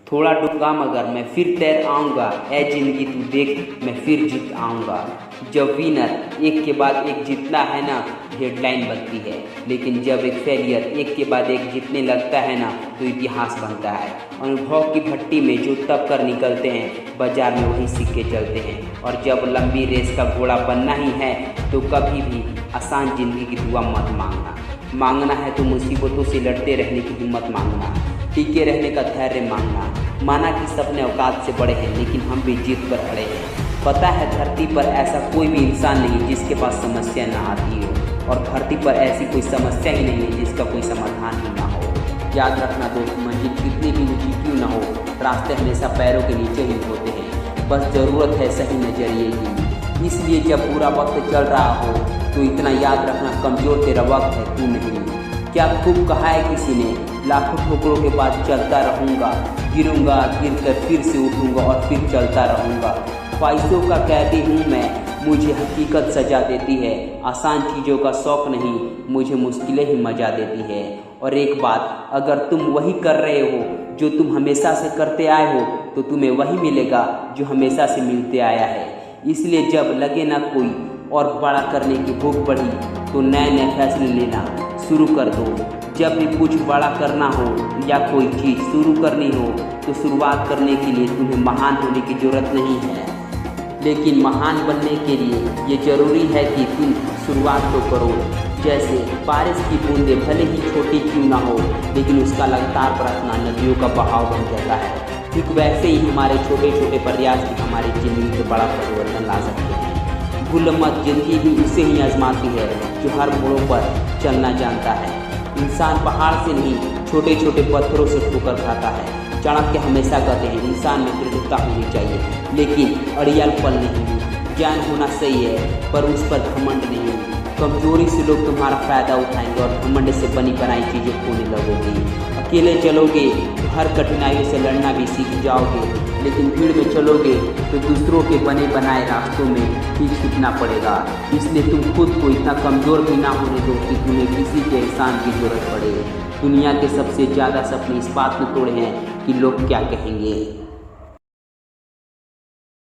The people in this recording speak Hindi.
थोड़ा डूबा मगर मैं फिर तैर आऊँगा, ऐ जिंदगी तू देख मैं फिर जीत आऊँगा। जब विनर एक के बाद एक जीतना है ना, हेडलाइन बनती है, लेकिन जब एक फेलियर एक के बाद एक जीतने लगता है ना, तो इतिहास बनता है। अनुभव की भट्टी में जो तप कर निकलते हैं, बाजार में वही सिक्के चलते हैं। और जब लंबी रेस का घोड़ा बनना ही है, तो कभी भी आसान जिंदगी की दुआ मत मांगना है तो मुसीबतों से लड़ते रहने की हिम्मत मांगना, टिके रहने का धैर्य मांगना। माना कि सपने औकात से बड़े हैं, लेकिन हम भी जीत पर अड़े हैं। पता है धरती पर ऐसा कोई भी इंसान नहीं जिसके पास समस्या ना आती हो, और धरती पर ऐसी कोई समस्या ही नहीं है जिसका कोई समाधान ही ना हो। याद रखना दोस्त, मंजिल कितनी भी ऊंची क्यों ना हो, रास्ते हमेशा पैरों के नीचे ही होते हैं। बस ज़रूरत है सही नजरिए की। इसलिए जब पूरा वक्त चल रहा हो, तो इतना याद रखना, कमज़ोर तेरा वक्त है, तू नहीं। क्या खूब कहा है किसी ने, लाखों ठोकरों के बाद चलता रहूँगा, गिरूँगा गिर कर फिर से उठूँगा और फिर चलता रहूँगा। ख्वाहिशों का कैदी हूँ मैं, मुझे हकीकत सजा देती है। आसान चीज़ों का शौक़ नहीं, मुझे मुश्किलें ही मजा देती है। और एक बात, अगर तुम वही कर रहे हो जो तुम हमेशा से करते आए हो, तो तुम्हें वही मिलेगा जो हमेशा से मिलते आया है। इसलिए जब लगे ना कोई और बड़ा करने की भूख बढ़ी, तो नए नए फैसले लेना शुरू कर दो। जब भी कुछ बड़ा करना हो या कोई चीज़ शुरू करनी हो, तो शुरुआत करने के लिए तुम्हें महान होने की ज़रूरत नहीं है, लेकिन महान बनने के लिए ये ज़रूरी है कि तुम शुरुआत तो करो। जैसे बारिश की बूंदें भले ही छोटी क्यों ना हो, लेकिन उसका लगातार बरसना नदियों का बहाव बन जाता है। ठीक वैसे ही हमारे छोटे छोटे प्रयास भी हमारी ज़िंदगी में बड़ा परिवर्तन ला सकते हैं। भूल मत, जिंदगी भी उसे ही आजमाती है जो हर मोड़ों पर चलना जानता है। इंसान पहाड़ से नहीं, छोटे छोटे पत्थरों से ठोकर खाता है। चाणक्य हमेशा कहते हैं, इंसान में दृढ़ता होनी चाहिए, लेकिन अड़ियल पल नहीं। ज्ञान होना सही है, पर उस पर घमंड नहीं। कमजोरी से लोग तुम्हारा फ़ायदा उठाएंगे और घमंड से बनी बनाई चीज़ें खोने लगोगे। अकेले चलोगे तो हर कठिनाइयों से लड़ना भी सीख जाओगे, लेकिन भीड़ में चलोगे तो दूसरों के बने बनाए रास्तों में भी छूटना पड़ेगा। इसलिए तुम खुद को इतना कमज़ोर भी ना होने दो कि तुम्हें किसी के एहसान की ज़रूरत पड़े। दुनिया के सबसे ज़्यादा सपने इस बात में तोड़े हैं कि लोग क्या कहेंगे।